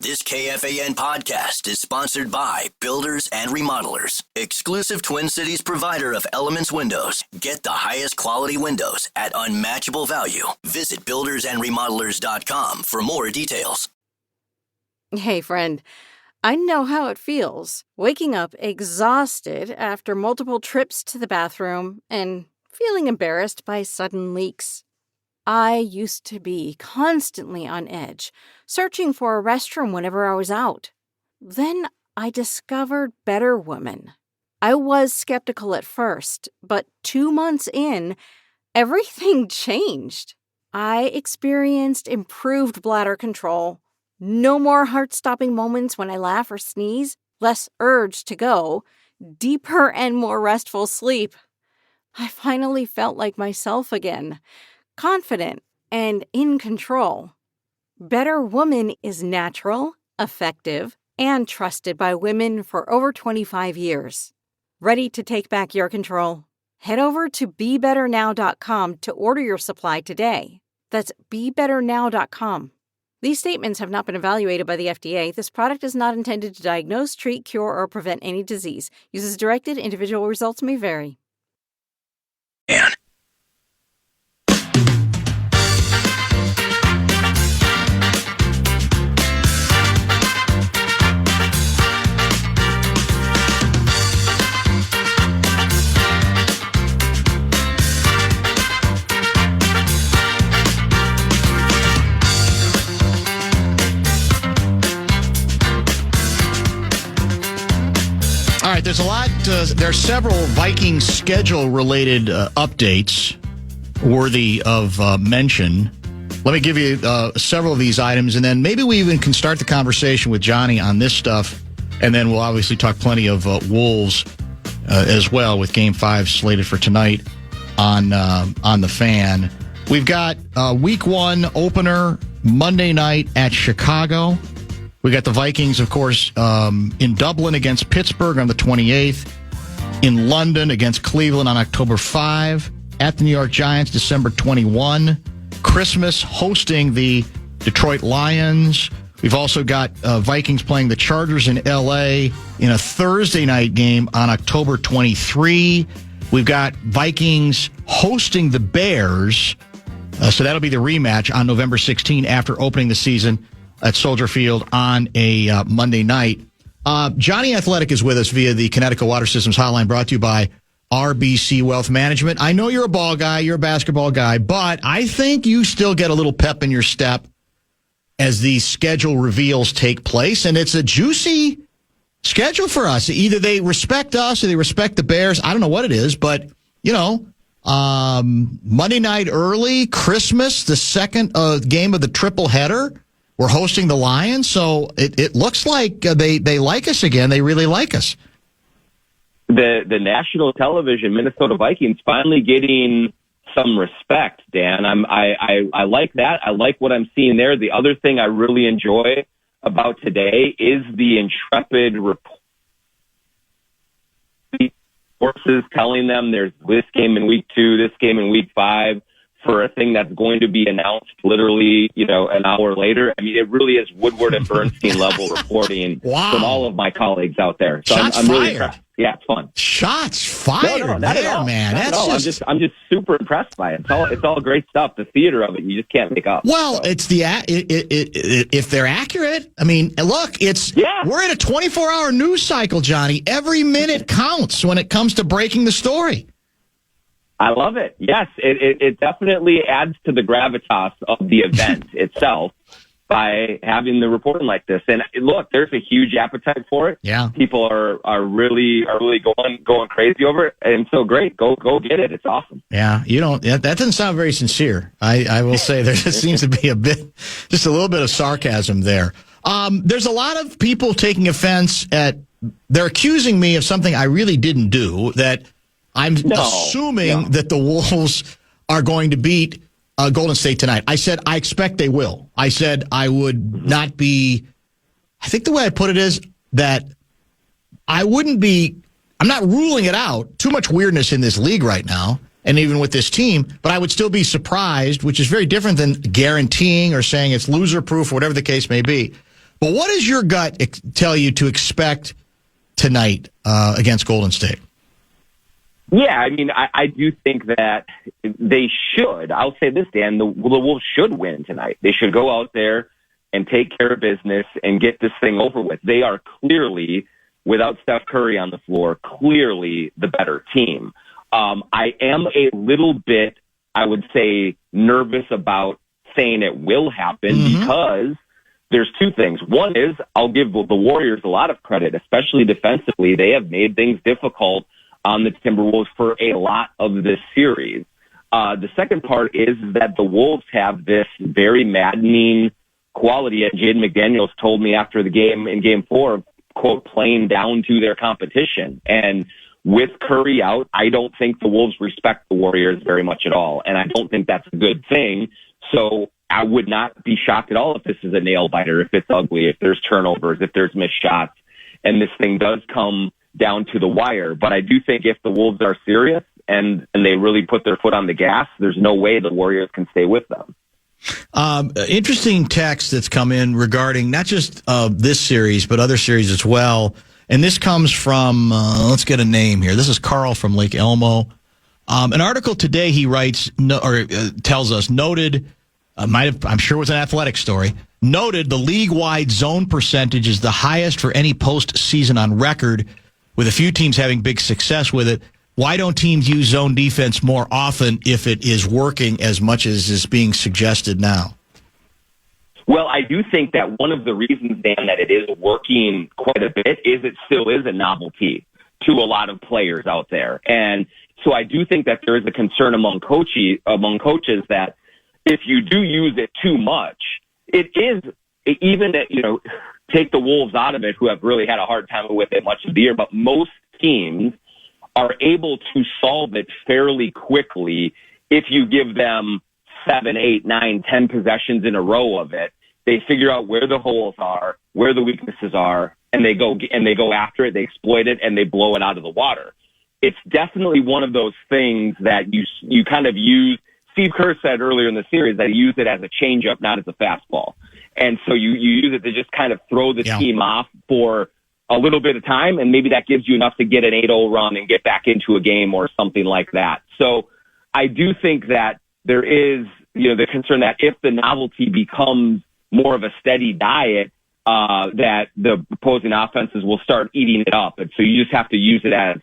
This KFAN podcast is sponsored by Builders and Remodelers, exclusive Twin Cities provider of Elements Windows. Get the highest quality windows at unmatchable value. Visit buildersandremodelers.com for more details. Hey, friend, I know how it feels, waking up exhausted after multiple trips to the bathroom and feeling embarrassed by sudden leaks. I used to be constantly on edge, searching for a restroom whenever I was out. Then I discovered Better Woman. I was skeptical at first, but 2 months in, everything changed. I experienced improved bladder control, no more heart-stopping moments when I laugh or sneeze, less urge to go, deeper and more restful sleep. I finally felt like myself again, confident and in control. Better Woman is natural, effective, and trusted by women for over 25 years. Ready to take back your control? Head over to BeBetterNow.com to order your supply today. That's BeBetterNow.com. These statements have not been evaluated by the FDA. This product is not intended to diagnose, treat, cure, or prevent any disease. Use as directed. Individual results may vary. And all right, there's a lot. There are several Vikings schedule-related updates worthy of mention. Let me give you several of these items, and then maybe we even can start the conversation with Jonny on this stuff, and then we'll obviously talk plenty of Wolves as well with Game 5 slated for tonight on the Fan. We've got Week 1 opener Monday night at Chicago. We got the Vikings, of course, in Dublin against Pittsburgh on the 28th, in London against Cleveland on October 5, at the New York Giants December 21, Christmas hosting the Detroit Lions. We've also got Vikings playing the Chargers in L.A. in a Thursday night game on October 23. We've got Vikings hosting the Bears, so that'll be the rematch on November 16 after opening the season at Soldier Field on a Monday night. Jonny Athletic is with us via the Connecticut Water Systems hotline, brought to you by RBC Wealth Management. I know you're a ball guy, you're a basketball guy, but I think you still get a little pep in your step as these schedule reveals take place, and it's a juicy schedule for us. Either they respect us or they respect the Bears. I don't know what it is, but, you know, Monday night early, Christmas, the second game of the triple header. We're hosting the Lions, so it looks like they like us again. They really like us. The national television Minnesota Vikings finally getting some respect, Dan. I like that. I like what I'm seeing there. The other thing I really enjoy about today is the intrepid reports telling them there's this game in week 2, this game in week 5. For a thing that's going to be announced literally, an hour later. I mean, it really is Woodward and Bernstein level reporting from all of my colleagues out there. So I'm really impressed. Yeah, it's fun. Shots fired, no, not there, at all. man. Not That's at all. I'm just super impressed by it. It's all great stuff. The theater of it, you just can't make up. Well, it's if they're accurate. I mean, look, we're in a 24-hour news cycle, Jonny. Every minute counts when it comes to breaking the story. I love it. Yes, it definitely adds to the gravitas of the event itself by having the reporting like this. And look, there's a huge appetite for it. Yeah, people are really going crazy over it, and so great. Go get it. It's awesome. Yeah, that doesn't sound very sincere. I will say there seems to be just a little bit of sarcasm there. There's a lot of people taking offense they're accusing me of something I really didn't do. That I'm assuming that the Wolves are going to beat Golden State tonight. I said I expect they will. I said I would not be. I think the way I put it is that I wouldn't be. I'm not ruling it out. Too much weirdness in this league right now, and even with this team. But I would still be surprised, which is very different than guaranteeing or saying it's loser-proof, or whatever the case may be. But what does your gut tell you to expect tonight against Golden State? Yeah, I mean, I do think that they should. I'll say this, Dan, the Wolves should win tonight. They should go out there and take care of business and get this thing over with. They are clearly, without Steph Curry on the floor, clearly the better team. I am a little bit, I would say, nervous about saying it will happen because there's two things. One is I'll give the Warriors a lot of credit, especially defensively. They have made things difficult on the Timberwolves for a lot of this series. The second part is that the Wolves have this very maddening quality, and Jaden McDaniels told me after the game in Game 4, quote, playing down to their competition. And with Curry out, I don't think the Wolves respect the Warriors very much at all, and I don't think that's a good thing. So I would not be shocked at all if this is a nail biter, if it's ugly, if there's turnovers, if there's missed shots, and this thing does come down to the wire. But I do think if the Wolves are serious and they really put their foot on the gas, there's no way the Warriors can stay with them. Interesting text that's come in regarding not just this series, but other series as well. And this comes from, let's get a name here. This is Carl from Lake Elmo. An article today he writes, tells us, noted, I'm sure it was an athletic story, noted the league-wide zone percentage is the highest for any postseason on record, with a few teams having big success with it. Why don't teams use zone defense more often if it is working as much as is being suggested now? Well, I do think that one of the reasons, Dan, that it is working quite a bit is it still is a novelty to a lot of players out there. And so I do think that there is a concern among coaches that if you do use it too much, it is, even that, take the Wolves out of it, who have really had a hard time with it much of the year, but most teams are able to solve it fairly quickly if you give them 7, 8, 9, 10 possessions in a row of it. They figure out where the holes are, where the weaknesses are, and they go after it, they exploit it, and they blow it out of the water. It's definitely one of those things that you kind of use. Steve Kerr said earlier in the series that he used it as a changeup, not as a fastball. And so you use it to just kind of throw the team off for a little bit of time, and maybe that gives you enough to get an 8-0 run and get back into a game or something like that. So I do think that there is, the concern that if the novelty becomes more of a steady diet, that the opposing offenses will start eating it up. And so you just have to use it as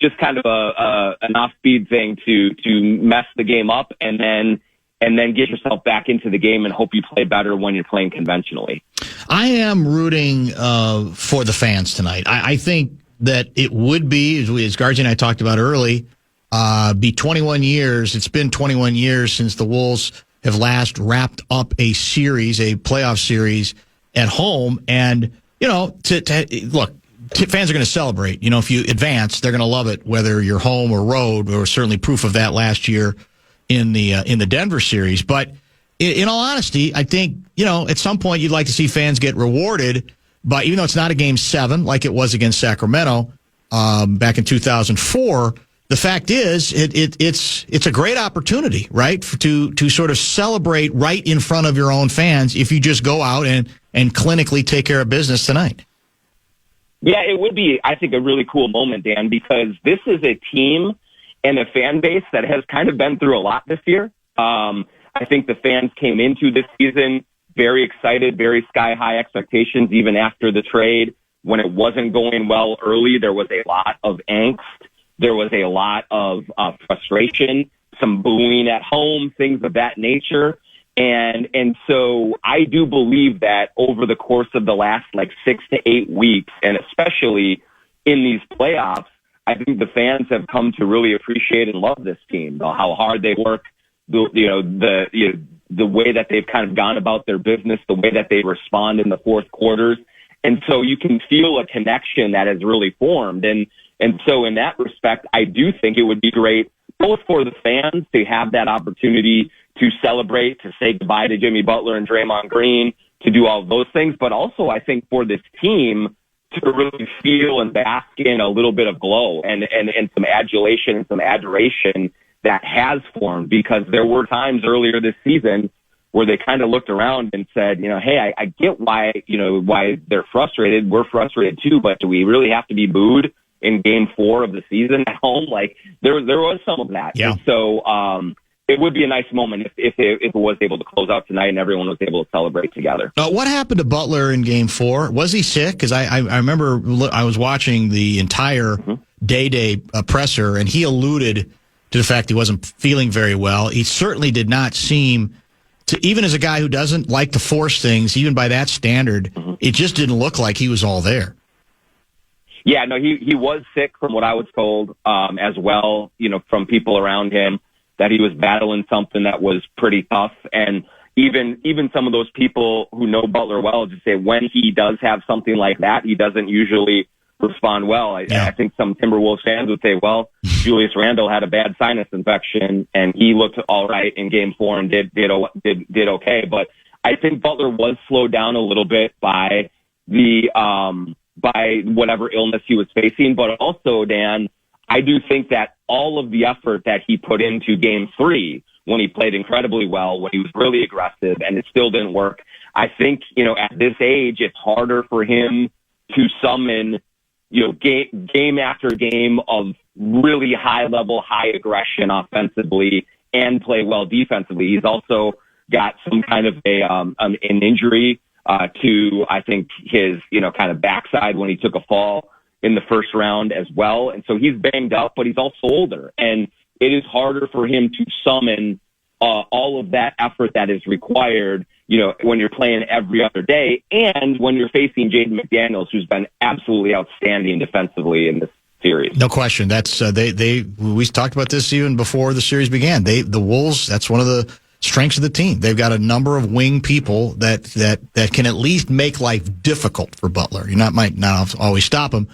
just kind of an off-speed thing to mess the game up and then get yourself back into the game and hope you play better when you're playing conventionally. I am rooting for the fans tonight. I think that it would be, as Gargi and I talked about early, be 21 years. It's been 21 years since the Wolves have last wrapped up a playoff series at home. And, look, fans are going to celebrate. If you advance, they're going to love it, whether you're home or road. There was certainly proof of that last year in the Denver series. But in all honesty, I think, at some point you'd like to see fans get rewarded. But even though it's not a Game 7 like it was against Sacramento back in 2004, the fact is it's a great opportunity, right, to sort of celebrate right in front of your own fans if you just go out and clinically take care of business tonight. Yeah, it would be, I think, a really cool moment, Dan, because this is a team and a fan base that has kind of been through a lot this year. I think the fans came into this season very excited, very sky-high expectations, even after the trade. When it wasn't going well early, there was a lot of angst. There was a lot of frustration, some booing at home, things of that nature. And so I do believe that over the course of the last 6 to 8 weeks, and especially in these playoffs, I think the fans have come to really appreciate and love this team, how hard they work, the way that they've kind of gone about their business, the way that they respond in the fourth quarters. And so you can feel a connection that has really formed. And so in that respect, I do think it would be great both for the fans to have that opportunity to celebrate, to say goodbye to Jimmy Butler and Draymond Green, to do all those things. But also I think for this team to really feel and bask in a little bit of glow and some adulation and some adoration that has formed, because there were times earlier this season where they kind of looked around and said, hey, I get why they're frustrated. We're frustrated too, but do we really have to be booed in game 4 of the season at home? Like there was some of that. Yeah. And so, it would be a nice moment if it was able to close out tonight and everyone was able to celebrate together. What happened to Butler in Game 4? Was he sick? Because I remember I was watching the entire day presser, and he alluded to the fact he wasn't feeling very well. He certainly did not seem to, even as a guy who doesn't like to force things, even by that standard, it just didn't look like he was all there. Yeah, no, he was sick from what I was told as well, from people around him, that he was battling something that was pretty tough. And even some of those people who know Butler well just say when he does have something like that, he doesn't usually respond well. I think some Timberwolves fans would say, well, Julius Randle had a bad sinus infection and he looked all right in game 4 and did okay. But I think Butler was slowed down a little bit by by whatever illness he was facing. But also, Dan, I do think that all of the effort that he put into game 3, when he played incredibly well, when he was really aggressive and it still didn't work, I think, at this age, it's harder for him to summon, game after game of really high level, high aggression offensively and play well defensively. He's also got some kind of an injury to, I think, his, kind of backside when he took a fall in the first round as well. And so he's banged up, but he's also older. And it is harder for him to summon all of that effort that is required, when you're playing every other day and when you're facing Jaden McDaniels, who's been absolutely outstanding defensively in this series. No question. That's we talked about this even before the series began. The Wolves, that's one of the strengths of the team. They've got a number of wing people that can at least make life difficult for Butler. Might not always stop him,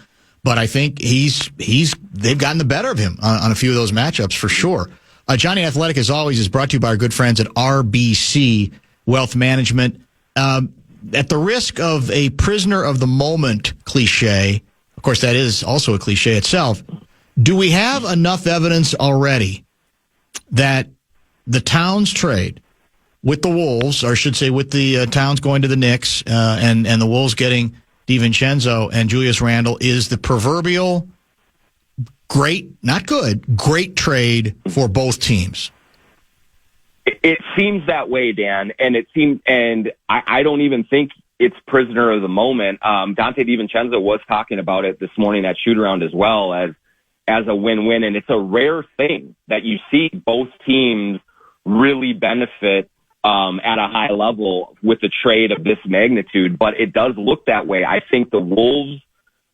but I think they've gotten the better of him on a few of those matchups for sure. Jonny Athletic, as always, is brought to you by our good friends at RBC Wealth Management. At the risk of a prisoner of the moment cliche, of course, that is also a cliche itself, do we have enough evidence already that the Towns trade with the Wolves, or I should say with the Towns going to the Knicks and the Wolves getting DiVincenzo and Julius Randle is the proverbial great, not good, great trade for both teams? It seems that way, Dan, and I don't even think it's prisoner of the moment. Dante DiVincenzo was talking about it this morning at shoot-around as well as a win-win, and it's a rare thing that you see both teams really benefit at a high level with a trade of this magnitude, but it does look that way. I think the Wolves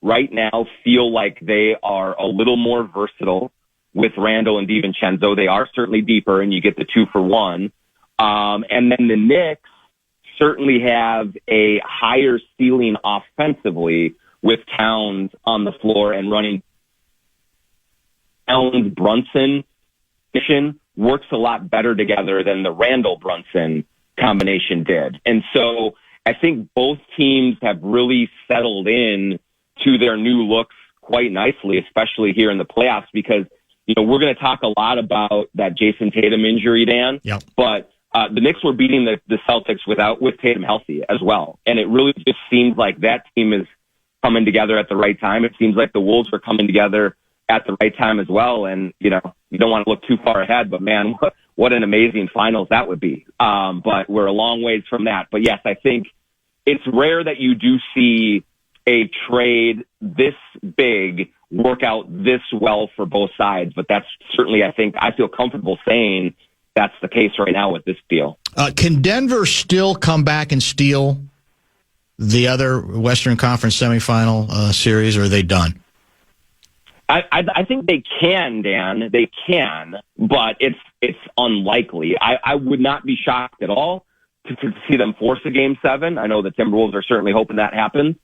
right now feel like they are a little more versatile with Randle and DiVincenzo. They are certainly deeper, and you get the 2-for-1. And then the Knicks certainly have a higher ceiling offensively with Towns on the floor and running. Towns-Brunson works a lot better together than the Randle-Brunson combination did. And so I think both teams have really settled in to their new looks quite nicely, especially here in the playoffs, because, we're going to talk a lot about that Jason Tatum injury, Dan. Yep. But the Knicks were beating the Celtics with Tatum healthy as well. And it really just seems like that team is coming together at the right time. It seems like the Wolves are coming together at the right time as well. And, you don't want to look too far ahead, but man, what an amazing finals that would be. But we're a long ways from that. But yes, I think it's rare that you do see a trade this big work out this well for both sides. But that's certainly, I feel comfortable saying that's the case right now with this deal. Can Denver still come back and steal the other Western Conference semifinal series, or are they done? I think they can, Dan. They can, but it's unlikely. I would not be shocked at all to see them force a Game 7. I know the Timberwolves are certainly hoping that happens.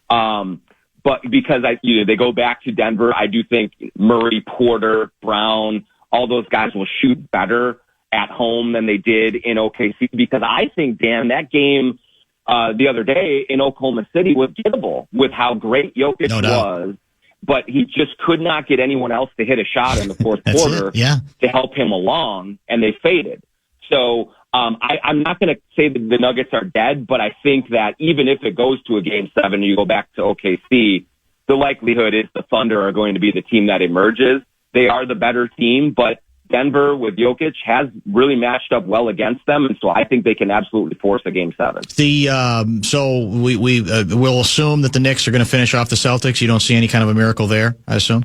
But because they go back to Denver, I do think Murray, Porter, Brown, all those guys will shoot better at home than they did in OKC, because I think, Dan, that game the other day in Oklahoma City was gettable with how great Jokic was. But he just could not get anyone else to hit a shot in the fourth quarter to help him along, and they faded. So I'm not going to say that the Nuggets are dead, but I think that even if it goes to a Game 7 and you go back to OKC, the likelihood is the Thunder are going to be the team that emerges. They are the better team, but Denver with Jokic has really matched up well against them, and so I think they can absolutely force a Game 7. So we'll assume that the Knicks are going to finish off the Celtics. You don't see any kind of a miracle there, I assume?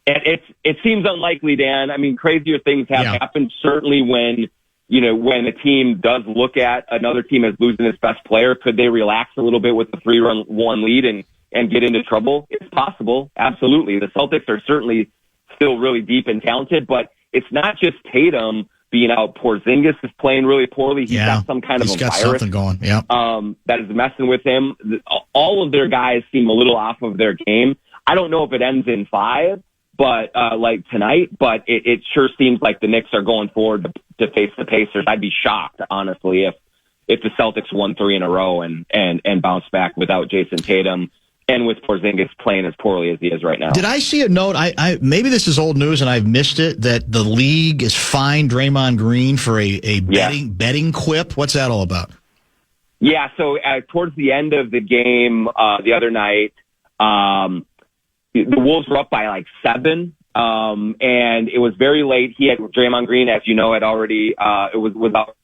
It seems unlikely, Dan. I mean, crazier things have happened. Certainly when a team does look at another team as losing its best player, could they relax a little bit with the 3-1 lead and get into trouble? It's possible. Absolutely. The Celtics are certainly still really deep and talented, but it's not just Tatum being out. Porzingis is playing really poorly. He's got some kind of a virus something going. That is messing with him. All of their guys seem a little off of their game. I don't know if it ends in 5, but like tonight, but it sure seems like the Knicks are going forward to face the Pacers. I'd be shocked, honestly, if the Celtics won 3 in a row and bounced back without Jason Tatum and with Porzingis playing as poorly as he is right now. Did I see a note? I maybe this is old news and I've missed it, that the league is fined Draymond Green for a betting quip. What's that all about? Yeah, so towards the end of the game the other night, the Wolves were up by like 7, and it was very late. He had Draymond Green, as you know, had already was out.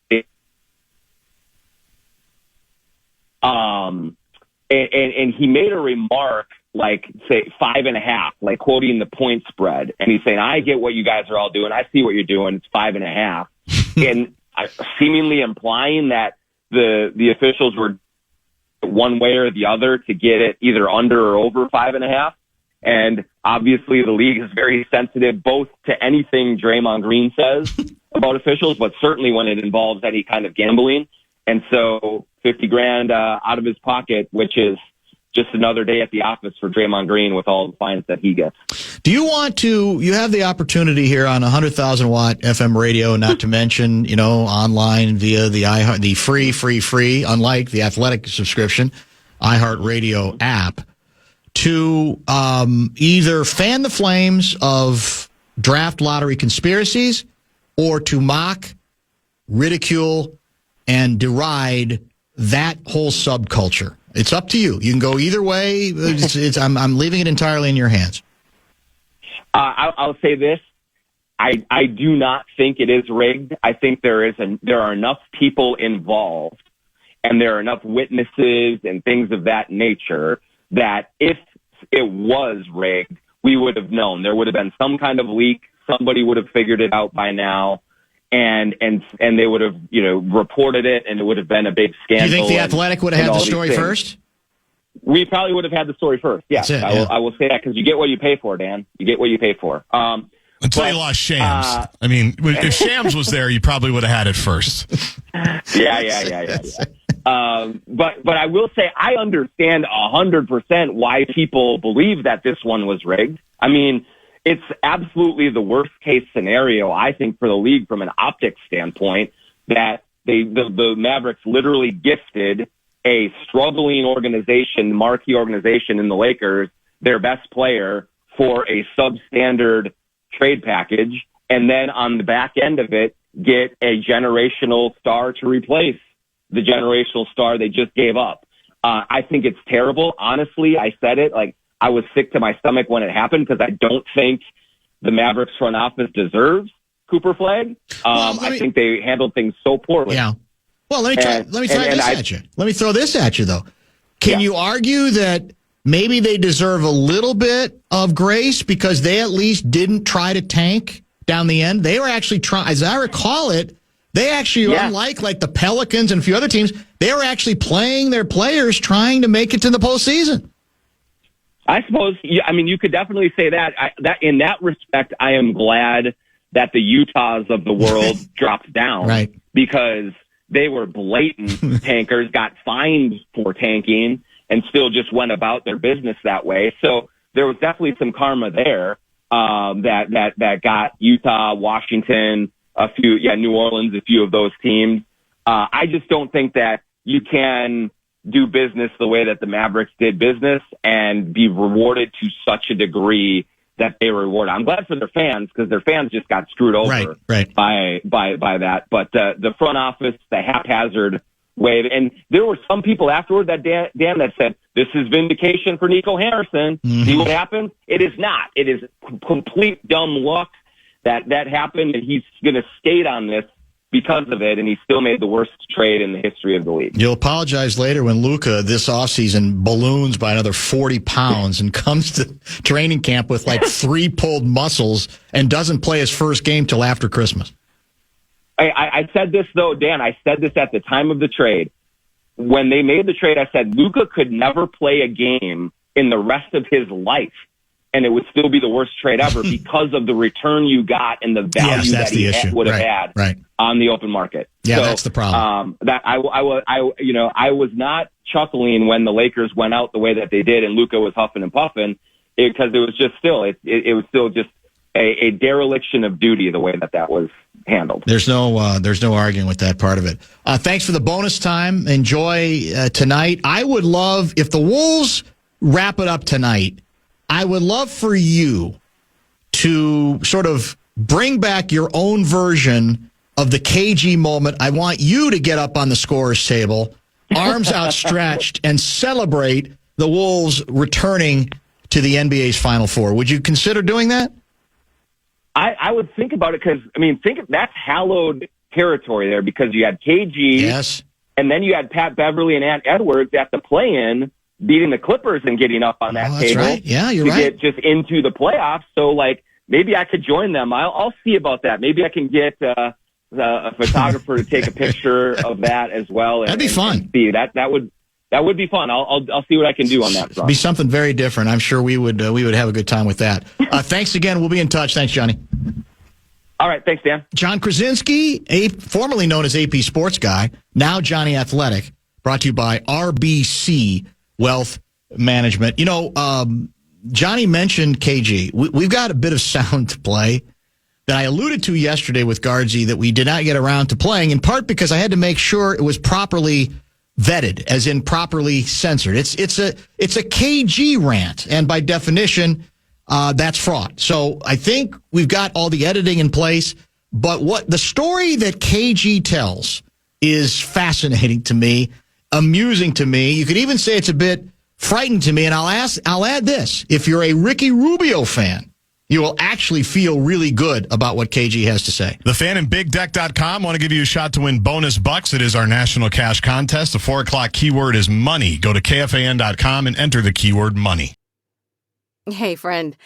And he made a remark like, say, 5.5, like quoting the point spread. And he's saying, I get what you guys are all doing. I see what you're doing. It's 5.5. And seemingly implying that the officials were one way or the other to get it either under or over 5.5. And obviously the league is very sensitive both to anything Draymond Green says about officials, but certainly when it involves any kind of gambling. And so $50,000 out of his pocket, which is just another day at the office for Draymond Green with all the fines that he gets. Do you you have the opportunity here on 100,000 watt FM radio, not to mention, online via the free, unlike the Athletic subscription, iHeartRadio app, to either fan the flames of draft lottery conspiracies or to mock, ridicule, and deride that whole subculture. It's up to you. You can go either way. I'm leaving it entirely in your hands. I'll say this. I do not think it is rigged. I think there are enough people involved and there are enough witnesses and things of that nature that if it was rigged, we would have known. There would have been some kind of leak. Somebody would have figured it out by now. And they would have, reported it, and it would have been a big scandal. Do you think the Athletic would have had the story first? We probably would have had the story first. Yeah, I will say that because you get what you pay for, Dan. You get what you pay for. Until you lost Shams. I mean, if Shams was there, you probably would have had it first. Yeah. But I will say I understand 100% why people believe that this one was rigged. I mean, it's absolutely the worst case scenario, I think, for the league from an optics standpoint, that the Mavericks literally gifted a struggling organization, marquee organization in the Lakers, their best player for a substandard trade package, and then on the back end of it, get a generational star to replace the generational star they just gave up. I think it's terrible. Honestly, I said it, I was sick to my stomach when it happened because I don't think the Mavericks front office deserves Cooper Flagg. I think they handled things so poorly. Yeah. Well, let me throw this at you, though. Can you argue that maybe they deserve a little bit of grace because they at least didn't try to tank down the end? They were actually trying, as I recall it, they actually, unlike the Pelicans and a few other teams, they were actually playing their players trying to make it to the postseason. I suppose, you could definitely say that. That in that respect, I am glad that the Utahs of the world dropped down, right? Because they were blatant tankers, got fined for tanking, and still just went about their business that way. So there was definitely some karma there that got Utah, Washington, New Orleans, a few of those teams. I just don't think that you can do business the way that the Mavericks did business and be rewarded to such a degree that they were rewarded. I'm glad for their fans because their fans just got screwed over by that. But the front office, the haphazard way, and there were some people afterward that Dan that said this is vindication for Nico Harrison. See what happens? It is not. It is complete dumb luck that happened, and he's going to skate on this because of it, and he still made the worst trade in the history of the league. You'll apologize later when Luka this offseason balloons by another 40 pounds and comes to training camp with like 3 pulled muscles and doesn't play his first game till after Christmas. I said this, though, Dan. I said this at the time of the trade. When they made the trade, I said Luka could never play a game in the rest of his life, and it would still be the worst trade ever because of the return you got and the value that he would have had on the open market. Yeah, so, that's the problem. That I was not chuckling when the Lakers went out the way that they did, and Luka was huffing and puffing because it was just still it was still just a dereliction of duty the way that was handled. There's no arguing with that part of it. Thanks for the bonus time. Enjoy tonight. I would love if the Wolves wrap it up tonight. I would love for you to sort of bring back your own version of the KG moment. I want you to get up on the scorer's table, arms outstretched, and celebrate the Wolves returning to the NBA's Final Four. Would you consider doing that? I would think about it because, that's hallowed territory there because you had KG, yes, and then you had Pat Beverly and Ant Edwards at the play-in beating the Clippers and getting up on that table. Right. Yeah, you're to right. Get just into the playoffs. So, maybe I could join them. I'll see about that. Maybe I can get a photographer to take a picture of that as well. That'd be fun. And see that would be fun. I'll see what I can do on that front. Be something very different. I'm sure we would have a good time with that. Thanks again. We'll be in touch. Thanks, Johnny. All right. Thanks, Dan. John Krasinski, formerly known as AP Sports Guy, now Johnny Athletic, brought to you by RBC Wealth Management. Johnny mentioned KG. We've got a bit of sound to play that I alluded to yesterday with Guardsy that we did not get around to playing, in part because I had to make sure it was properly vetted, as in properly censored. It's a KG rant, and by definition, that's fraud. So I think we've got all the editing in place, but what the story that KG tells is fascinating to me, amusing to me. You could even say it's a bit frightening to me, and I'll add this. If you're a Ricky Rubio fan, you will actually feel really good about what KG has to say. The Fan and BigDeck.com want to give you a shot to win bonus bucks. It is our national cash contest. The 4 o'clock keyword is money. Go to KFAN.com and enter the keyword money. Hey, friend.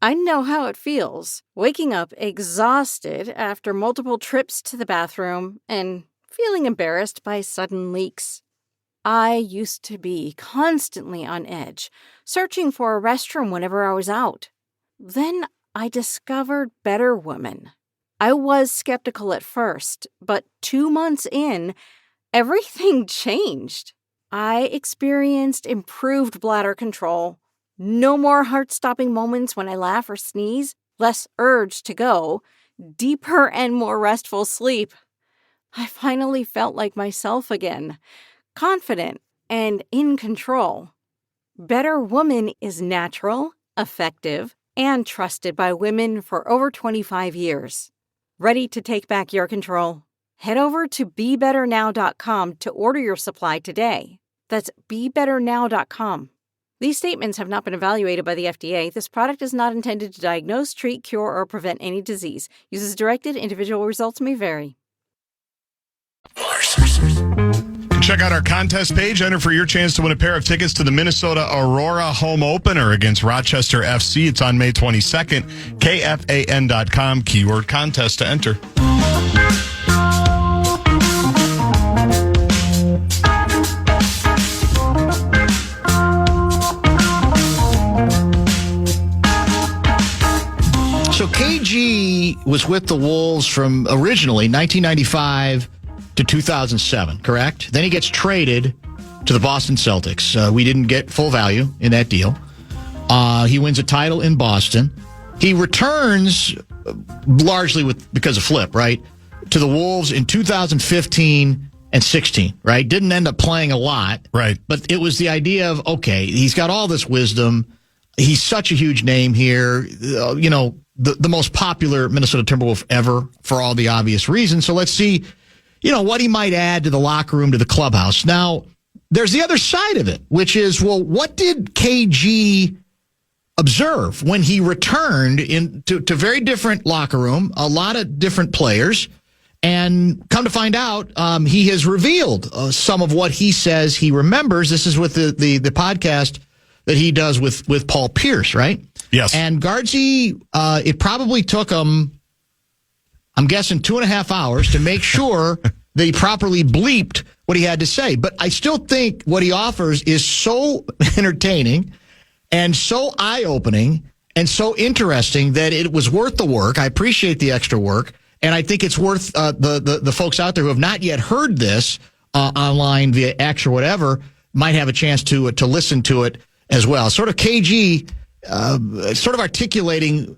I know how it feels, waking up exhausted after multiple trips to the bathroom and feeling embarrassed by sudden leaks. I used to be constantly on edge, searching for a restroom whenever I was out. Then I discovered Better Woman. I was skeptical at first, but 2 months in, everything changed. I experienced improved bladder control, no more heart-stopping moments when I laugh or sneeze, less urge to go, deeper and more restful sleep. I finally felt like myself again, confident and in control. Better Woman is natural, effective, and trusted by women for over 25 years. Ready to take back your control? Head over to BeBetterNow.com to order your supply today. That's BeBetterNow.com. These statements have not been evaluated by the FDA. This product is not intended to diagnose, treat, cure, or prevent any disease. Use as directed. Individual results may vary. Check out our contest page. Enter for your chance to win a pair of tickets to the Minnesota Aurora home opener against Rochester FC. It's on May 22nd. KFAN.com, keyword contest to enter. So KG was with the Wolves from originally 1995 to 2007, correct? Then he gets traded to the Boston Celtics. We didn't get full value in that deal. He wins a title in Boston. He returns largely because of Flip, right, to the Wolves in 2015 and 16, right? Didn't end up playing a lot. Right. But it was the idea of, okay, he's got all this wisdom. He's such a huge name here. The most popular Minnesota Timberwolf ever for all the obvious reasons. So let's see, what he might add to the locker room, to the clubhouse. Now, there's the other side of it, which is, well, what did KG observe when he returned to very different locker room, a lot of different players, and come to find out, he has revealed some of what he says he remembers. This is with the podcast that he does with Paul Pierce, right? Yes. And Guardsy, it probably took him, I'm guessing, 2.5 hours to make sure that he properly bleeped what he had to say. But I still think what he offers is so entertaining and so eye-opening and so interesting that it was worth the work. I appreciate the extra work. And I think it's worth the folks out there who have not yet heard this online via X or whatever might have a chance to listen to it as well. Sort of KG, sort of articulating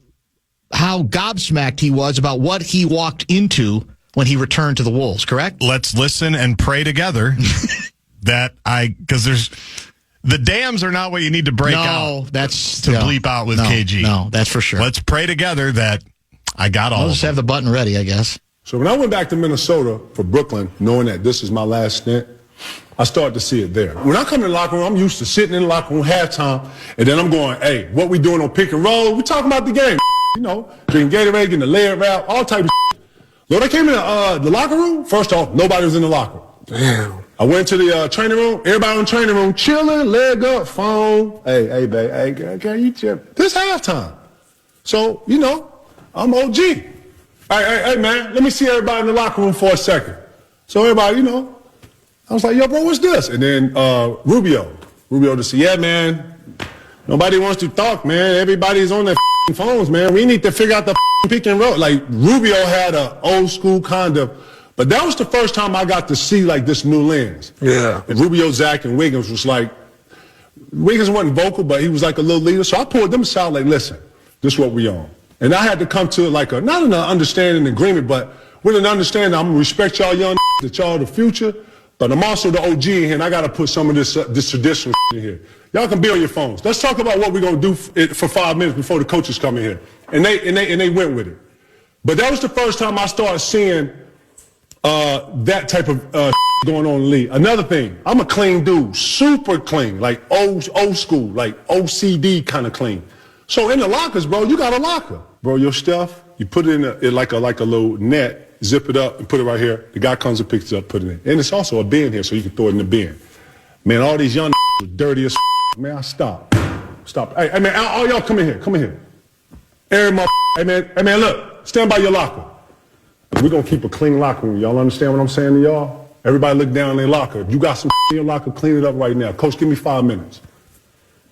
how gobsmacked he was about what he walked into when he returned to the Wolves, correct? Let's listen and pray together because the dams are not what you need to break out. That's to bleep out with KG. No, that's for sure. Let's pray together that I got all I'll of just them. have the button ready, I guess. So when I went back to Minnesota for Brooklyn, knowing that this is my last stint, I started to see it there. When I come in the locker room, I'm used to sitting in the locker room halftime, and then I'm going, hey, what we doing on pick and roll? We talking about the game, drinking Gatorade, getting the layer wrap, all type of shit. When I came in the locker room, first off, nobody was in the locker. Damn. I went to the training room, everybody in the training room, chilling, leg up, phone. Hey, babe, hey, girl, you chill. This halftime. So, I'm OG. Hey, man, let me see everybody in the locker room for a second. So everybody, I was like, yo, bro, what's this? And then Rubio just said, yeah, man, nobody wants to talk, man. Everybody's on their phones, man. We need to figure out the pick and roll. Like, Rubio had an old school kind of, but that was the first time I got to see, like, this new lens. Yeah. And Rubio, Zach, and Wiggins was like, Wiggins wasn't vocal, but he was like a little leader. So I pulled them aside, like, listen, this is what we on. And I had to come to, like, not an understanding agreement, but with an understanding, I'm going to respect y'all young that y'all the future. But I'm also the OG in here, and I got to put some of this traditional in here. Y'all can be on your phones. Let's talk about what we're going to do for 5 minutes before the coaches come in here. And they went with it. But that was the first time I started seeing that type of going on in the league. Another thing, I'm a clean dude, super clean, like old school, like OCD kind of clean. So in the lockers, bro, you got a locker. Bro, your stuff, you put it in like a little net, zip it up and put it right here. The guy comes and picks it up, put it in. And it's also a bin here, so you can throw it in the bin. Man, all these young are dirty as man, stop. Hey, man, all y'all come in here. Every hey, man, look, stand by your locker. We're going to keep a clean locker room. Y'all understand what I'm saying to y'all? Everybody look down in their locker. If you got some in your locker, clean it up right now. Coach, give me 5 minutes.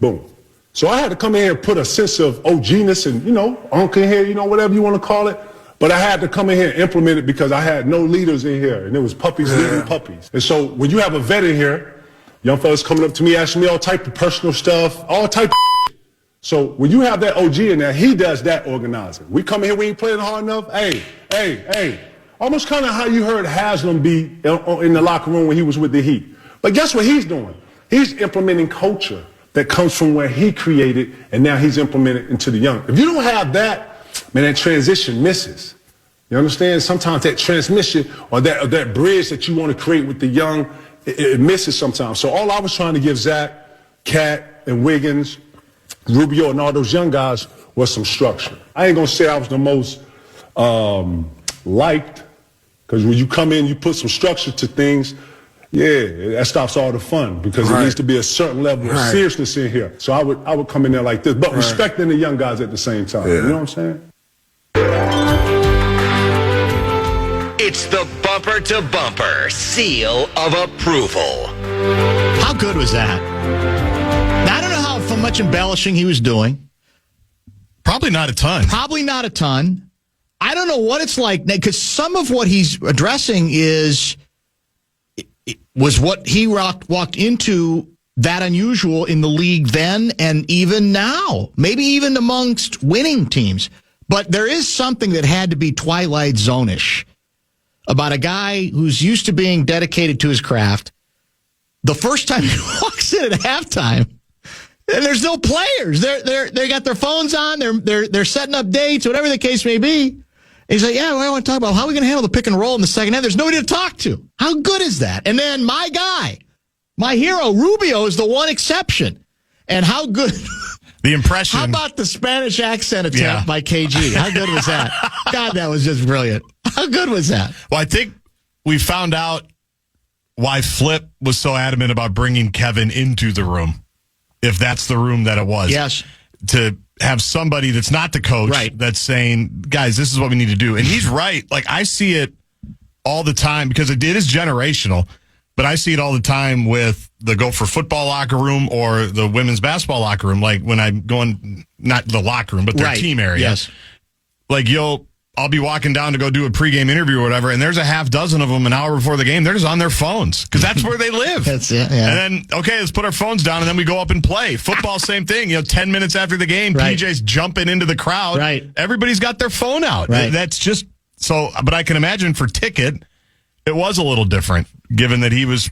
Boom. So I had to come in here and put a sense of OG-ness and, uncle in here, whatever you want to call it. But I had to come in here and implement it because I had no leaders in here. And it was puppies leading puppies. And so when you have a vet in here, young fellas coming up to me, asking me all type of personal stuff, all type of shit. So when you have that OG in there, he does that organizing. We come in here, we ain't playing hard enough. Hey. Almost kind of how you heard Haslam be in the locker room when he was with the Heat. But guess what he's doing? He's implementing culture that comes from where he created, and now he's implemented into the young. If you don't have that, man, that transition misses. You understand? Sometimes that transmission or that bridge that you want to create with the young, it misses sometimes. So all I was trying to give Zach, Cat, and Wiggins, Rubio, and all those young guys was some structure. I ain't going to say I was the most liked, because when you come in, you put some structure to things, yeah, that stops all the fun because it needs to be a certain level of seriousness in here. So I would come in there like this, but respecting the young guys at the same time. Yeah. You know what I'm saying? It's the bumper to bumper seal of approval. How good was that? Now, I don't know how much embellishing he was doing. Probably not a ton. I don't know what it's like, because some of what he's addressing was what he walked into that unusual in the league then and even now, maybe even amongst winning teams. But there is something that had to be Twilight Zone-ish about a guy who's used to being dedicated to his craft. The first time he walks in at halftime, And there's no players. They got their phones on. They're setting up dates, whatever the case may be. He's like, yeah, well, I want to talk about how are we going to handle the pick and roll in the second half. There's nobody to talk to. How good is that? And then my guy, my hero, Rubio, is the one exception. And how good... The impression. How about the Spanish accent attempt by KG? How good was that? God, that was just brilliant. How good was that? Well, I think we found out why Flip was so adamant about bringing Kevin into the room, if that's the room that it was. Yes. To have somebody that's not the coach that's saying, guys, this is what we need to do. And he's right. Like, I see it all the time because it is generational. But I see it all the time with the Gopher football locker room or the women's basketball locker room. Like when I'm going, not the locker room, but their team area. Yes. Like I'll be walking down to go do a pregame interview or whatever, and there's a half dozen of them an hour before the game. They're just on their phones because that's where they live. That's it. Yeah. And then, okay, let's put our phones down, and then we go up and play. Football, same thing. 10 minutes after the game, PJ's jumping into the crowd. Right. Everybody's got their phone out. Right. That's just so, but I can imagine for Ticket, it was a little different, given that he was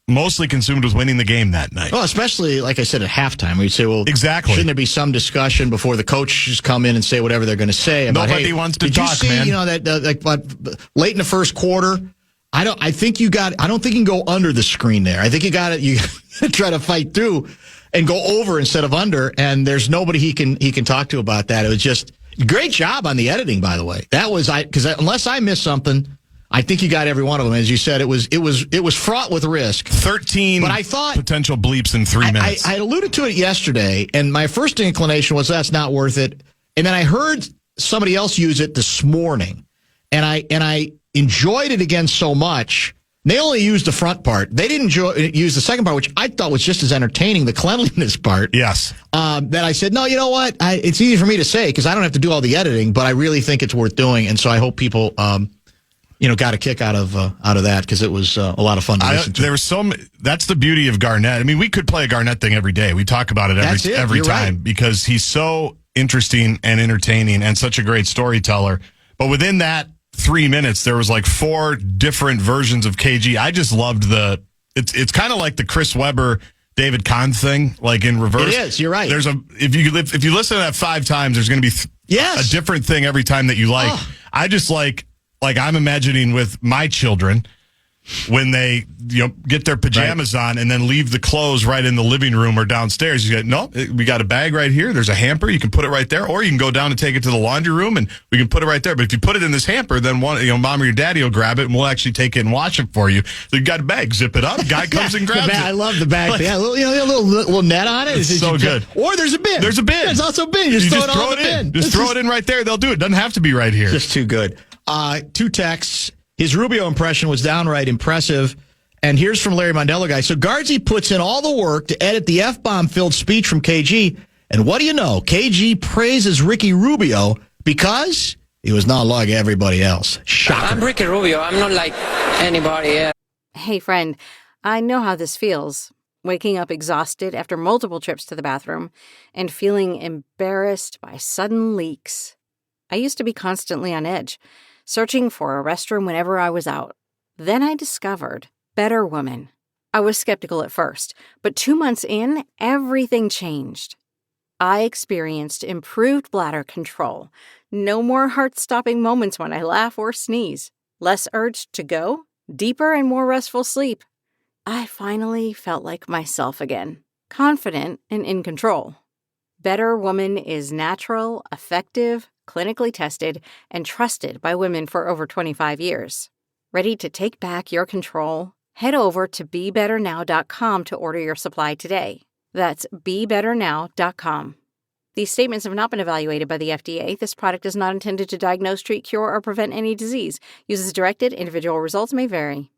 mostly consumed with winning the game that night. Well, especially, like I said, at halftime. We'd say, well, exactly. Shouldn't there be some discussion before the coaches come in and say whatever they're going to say? About, Nobody wants to did talk, you see, man. That late in the first quarter, I don't think you can go under the screen there. I think you got to try to fight through and go over instead of under, and there's nobody he can talk to about that. It was just great job on the editing, by the way. That was because unless I missed something, I think you got every one of them. As you said, it was fraught with risk. 13 but I thought, potential bleeps in 3 minutes. I alluded to it yesterday, and my first inclination was that's not worth it. And then I heard somebody else use it this morning, and I enjoyed it again so much. They only used the front part. They didn't use the second part, which I thought was just as entertaining, the cleanliness part. Yes. That I said, no, you know what? It's easy for me to say because I don't have to do all the editing, but I really think it's worth doing, and so I hope people got a kick out of that because it was a lot of fun to listen to. There was that's the beauty of Garnett. I mean, we could play a Garnett thing every day. We talk about it every time because he's so interesting and entertaining and such a great storyteller. But within that 3 minutes, there was like 4 different versions of KG. I just loved it's kind of like the Chris Webber, David Kahn thing, like in reverse. It is. You're right. If you listen to that 5 times, there's going to be a different thing every time that you like. Oh. I just like I'm imagining with my children when they get their pajamas on and then leave the clothes right in the living room or downstairs. We got a bag right here. There's a hamper. You can put it right there, or you can go down and take it to the laundry room and we can put it right there. But if you put it in this hamper, then mom or your daddy will grab it and we'll actually take it and wash it for you. So you got a bag, zip it up. Guy comes and grabs it. I love the bag. A little net on it. It's so good. Or there's a bin. There's a bin. There's also a bin. You just throw it in. Just throw it in right there. They'll do it. Doesn't have to be right here. Just too good. 2 texts. His Rubio impression was downright impressive. And here's from Larry Mondello guy. So Guardsy puts in all the work to edit the F-bomb filled speech from KG. And what do you know? KG praises Ricky Rubio because he was not like everybody else. Shocker. I'm Ricky Rubio. I'm not like anybody else. Hey, friend, I know how this feels. Waking up exhausted after multiple trips to the bathroom and feeling embarrassed by sudden leaks. I used to be constantly on edge, searching for a restroom whenever I was out. Then I discovered Better Woman. I was skeptical at first, but 2 months in, everything changed. I experienced improved bladder control, no more heart-stopping moments when I laugh or sneeze, less urge to go, deeper and more restful sleep. I finally felt like myself again, confident and in control. Better Woman is natural, effective, clinically tested, and trusted by women for over 25 years. Ready to take back your control? Head over to BeBetterNow.com to order your supply today. That's BeBetterNow.com. These statements have not been evaluated by the FDA. This product is not intended to diagnose, treat, cure, or prevent any disease. Use as directed. Individual results may vary.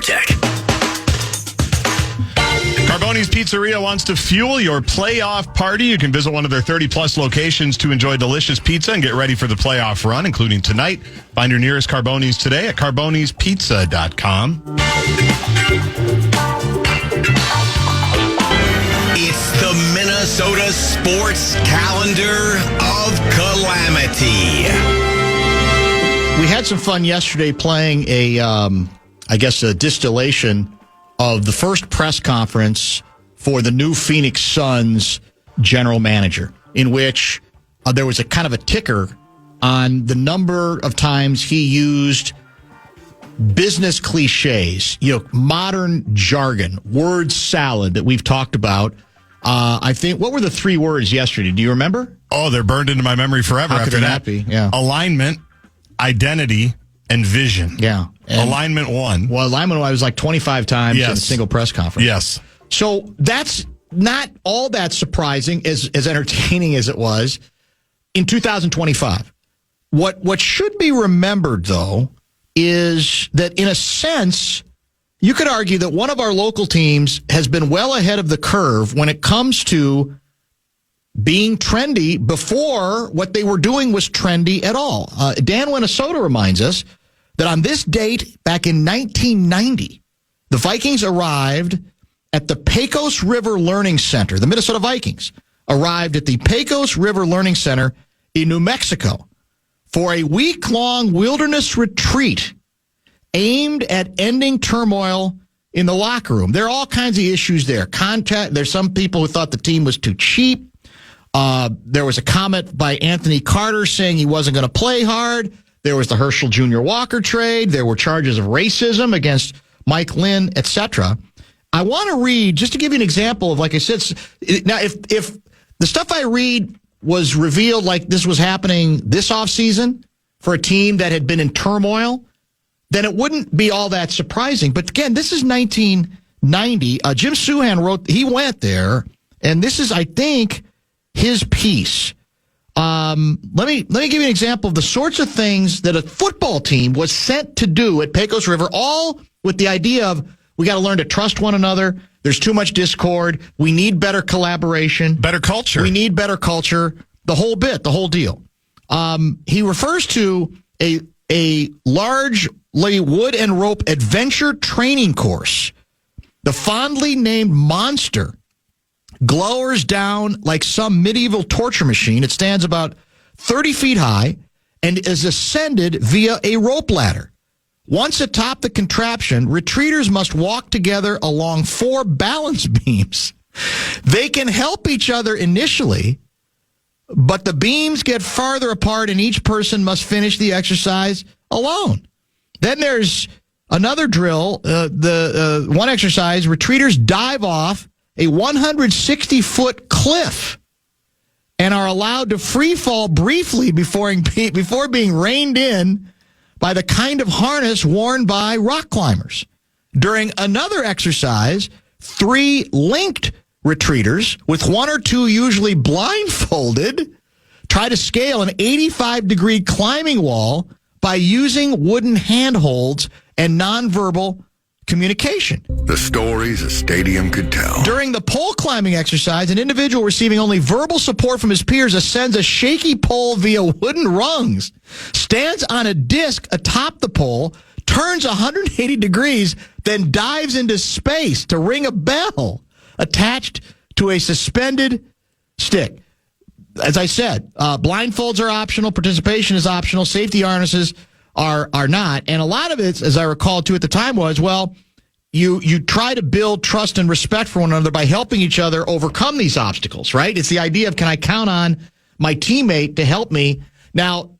Check. Carboni's Pizzeria wants to fuel your playoff party. You can visit one of their 30-plus locations to enjoy delicious pizza and get ready for the playoff run, including tonight. Find your nearest Carboni's today at carbonispizza.com. It's the Minnesota Sports Calendar of Calamity. We had some fun yesterday playing a distillation of the first press conference for the new Phoenix Suns general manager, in which there was a kind of a ticker on the number of times he used business cliches, modern jargon, word salad that we've talked about. I think, what were the 3 words yesterday? Do you remember? Oh, they're burned into my memory forever. How after could that. Be? Yeah. Alignment, identity, and vision. Yeah. And alignment 1. Well, alignment 1 was like 25 times in a single press conference. Yes. So that's not all that surprising, as entertaining as it was in 2025. What should be remembered, though, is that in a sense, you could argue that one of our local teams has been well ahead of the curve when it comes to being trendy before what they were doing was trendy at all. Dan Minnesota reminds us that on this date, back in 1990, the Vikings arrived at the Pecos River Learning Center. The Minnesota Vikings arrived at the Pecos River Learning Center in New Mexico for a week-long wilderness retreat aimed at ending turmoil in the locker room. There are all kinds of issues there. There's some people who thought the team was too cheap. There was a comment by Anthony Carter saying he wasn't going to play hard. There was the Herschel Jr. Walker trade. There were charges of racism against Mike Lynn, etc. I want to read, just to give you an example of, like I said, now if the stuff I read was revealed like this was happening this offseason for a team that had been in turmoil, then it wouldn't be all that surprising. But again, this is 1990. Jim Suhan wrote, he went there, and this is, I think, his piece. Let me give you an example of the sorts of things that a football team was sent to do at Pecos River, all with the idea of, we got to learn to trust one another. There's too much discord. We need better collaboration. Better culture. We need better culture. The whole bit, the whole deal. He refers to a largely wood and rope adventure training course. The fondly named Monster glowers down like some medieval torture machine. It stands about 30 feet high and is ascended via a rope ladder. Once atop the contraption, retreaters must walk together along 4 balance beams. They can help each other initially, but the beams get farther apart and each person must finish the exercise alone. Then there's another drill. The one exercise, retreaters dive off a 160-foot cliff and are allowed to free fall briefly before being reined in by the kind of harness worn by rock climbers. During another exercise, 3 linked retreaters, with 1 or 2 usually blindfolded, try to scale an 85-degree climbing wall by using wooden handholds and nonverbal communication. The stories a stadium could tell. During the pole climbing exercise, an individual receiving only verbal support from his peers ascends a shaky pole via wooden rungs, stands on a disc atop the pole, turns 180 degrees, then dives into space to ring a bell attached to a suspended stick. As I said, blindfolds are optional, participation is optional, safety harnesses are not. And a lot of it, as I recall too at the time, was, well, you try to build trust and respect for one another by helping each other overcome these obstacles, right? It's the idea of, can I count on my teammate to help me? Now,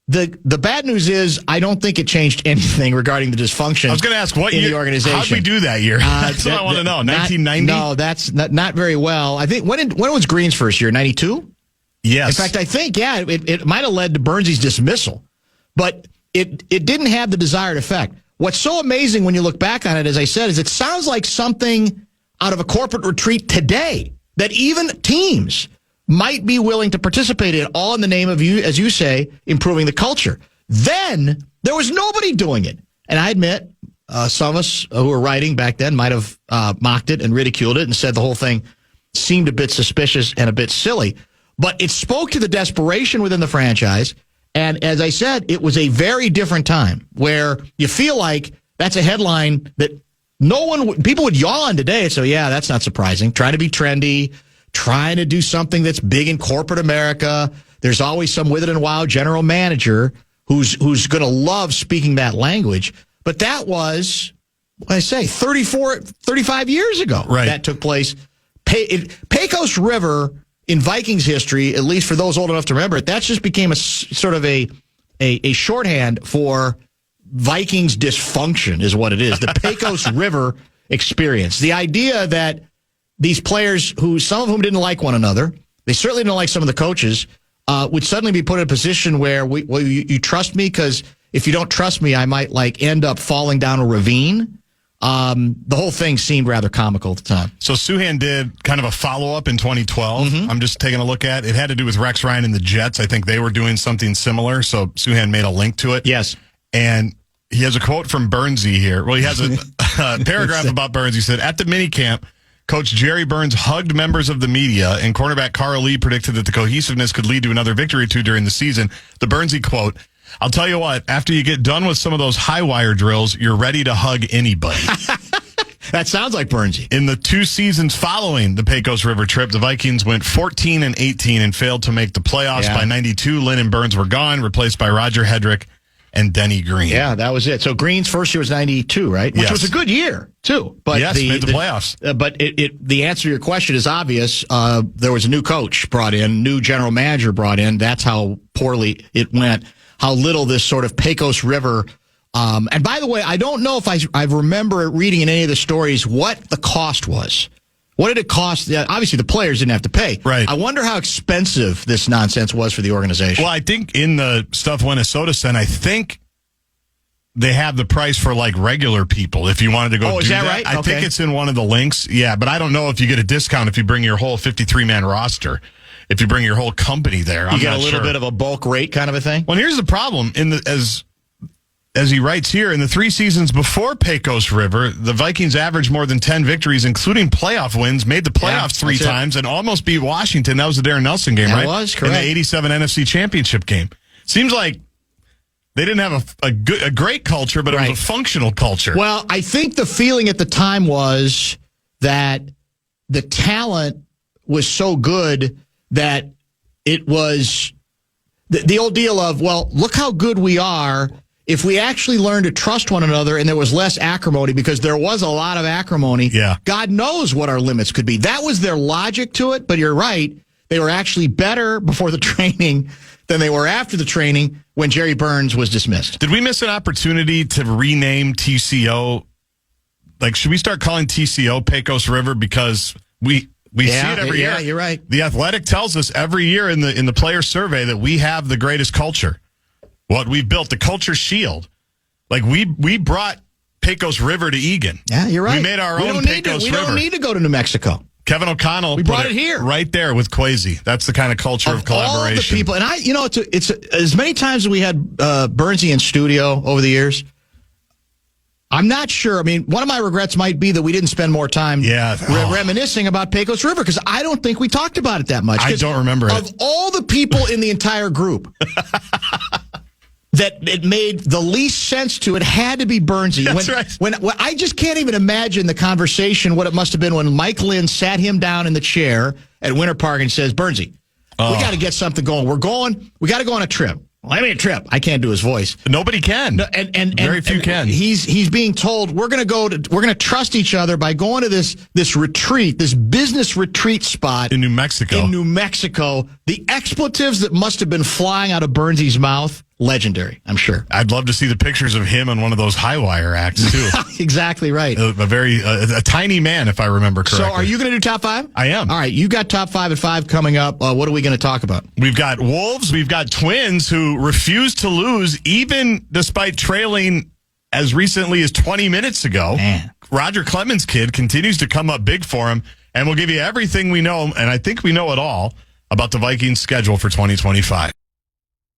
the bad news is I don't think it changed anything regarding the dysfunction. I was going to ask, what in year, the organization. How did we do that year? That's what I want to know. 1990? No, that's not very well. I think, when was Green's first year? 92? Yes. In fact, I think, it might have led to Burnsy's dismissal, but it didn't have the desired effect. What's so amazing when you look back on it, as I said, is it sounds like something out of a corporate retreat today that even teams might be willing to participate in, all in the name of, you, as you say, improving the culture. Then there was nobody doing it. And I admit, some of us who were writing back then might have mocked it and ridiculed it and said the whole thing seemed a bit suspicious and a bit silly. But it spoke to the desperation within the franchise. And as I said, it was a very different time where you feel like that's a headline that people would yaw on today. So, yeah, that's not surprising. Trying to be trendy, trying to do something that's big in corporate America. There's always some withered and wild general manager who's going to love speaking that language. But that was, 35 years ago. Right. That took place Pecos River in Vikings history, at least for those old enough to remember it, that just became a sort of a shorthand for Vikings dysfunction is what it is. The Pecos River experience. The idea that these players, who some of whom didn't like one another, they certainly didn't like some of the coaches, would suddenly be put in a position where you trust me, because if you don't trust me, I might end up falling down a ravine. The whole thing seemed rather comical at the time. So Souhan did kind of a follow-up in 2012. Mm-hmm. I'm just taking a look at it. It had to do with Rex Ryan and the Jets. I think they were doing something similar, so Souhan made a link to it. Yes. And he has a quote from Burnsy here. Well, he has a paragraph about Burns. He said, at the minicamp, Coach Jerry Burns hugged members of the media, and cornerback Carl Lee predicted that the cohesiveness could lead to another victory or two during the season. The Burnsy quote, I'll tell you what, after you get done with some of those high wire drills, you're ready to hug anybody. That sounds like Burnsy. In the 2 seasons following the Pecos River trip, the Vikings went 14-18 and failed to make the playoffs. By 92. Lynn and Burns were gone, replaced by Roger Hedrick and Denny Green. Yeah, that was it. So Green's first year was 92, right? Which was a good year, too. But yes, made the playoffs. But the answer to your question is obvious. There was a new coach brought in, new general manager brought in. That's how poorly it went, how little this sort of Pecos River. And by the way, I don't know if I remember reading in any of the stories what the cost was. What did it cost? Obviously, the players didn't have to pay. Right. I wonder how expensive this nonsense was for the organization. Well, I think in the stuff Minnesota sent, I think they have the price for regular people if you wanted to go do is that. Right? I think it's in one of the links. Yeah, but I don't know if you get a discount if you bring your whole 53-man roster. If you bring your whole company there, you get a little bit of a bulk rate kind of a thing. Well, here's the problem. As he writes here, in the 3 seasons before Pecos River, the Vikings averaged more than 10 victories, including playoff wins, made the playoffs 3 times, and almost beat Washington. That was the Darren Nelson game, right? That was, correct. In the 87 NFC Championship game. Seems like they didn't have a great culture, but it was a functional culture. Well, I think the feeling at the time was that the talent was so good that it was the old deal of, well, look how good we are. If we actually learned to trust one another and there was less acrimony, because there was a lot of acrimony, God knows what our limits could be. That was their logic to it, but you're right. They were actually better before the training than they were after the training when Jerry Burns was dismissed. Did we miss an opportunity to rename TCO? Should we start calling TCO Pecos River? Because we see it every year. Yeah, you're right. The Athletic tells us every year in the player survey that we have the greatest culture. What we've built, the culture shield. We brought Pecos River to Egan. Yeah, you're right. We made our own Pecos River. We don't need to go to New Mexico. Kevin O'Connell. We brought it here. Right there with Kwesi. That's the kind of culture of collaboration. All the people, and it's as many times as we had Burnsy in studio over the years, I'm not sure. I mean, one of my regrets might be that we didn't spend more time reminiscing about Pecos River, because I don't think we talked about it that much. I don't remember it. Of all the people in the entire group that it made the least sense to, it had to be Burnsy. That's right. When I just can't even imagine the conversation, what it must have been when Mike Lynn sat him down in the chair at Winter Park and says, Burnsy, we got to get something going. We got to go on a trip. Well, I mean, a trip. I can't do his voice. Nobody can. No, and very few can. He's being told we're going to trust each other by going to this retreat, this business retreat spot in New Mexico. The expletives that must have been flying out of Burnsy's mouth, legendary, I'm sure. I'd love to see the pictures of him on one of those high wire acts too. Exactly right. A tiny man, if I remember correctly. So, are you going to do top 5? I am. All right, you got top 5 at 5 coming up. What are we going to talk about? We've got Wolves. We've got Twins who refuse to lose, even despite trailing as recently as 20 minutes ago. Man. Roger Clemens' kid continues to come up big for him, and we'll give you everything we know, and I think we know it all, about the Vikings' schedule for 2025.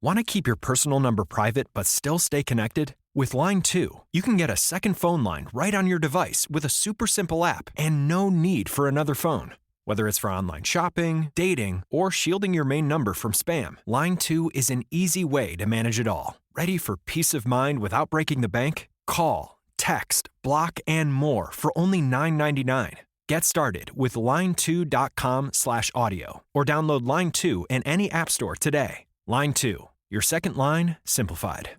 Want to keep your personal number private but still stay connected? With Line 2, you can get a second phone line right on your device with a super simple app and no need for another phone. Whether it's for online shopping, dating, or shielding your main number from spam, Line 2 is an easy way to manage it all. Ready for peace of mind without breaking the bank? Call, text, block, and more for only $9.99. Get started with line2.com/audio or download Line 2 in any app store today. Line 2, your second line simplified.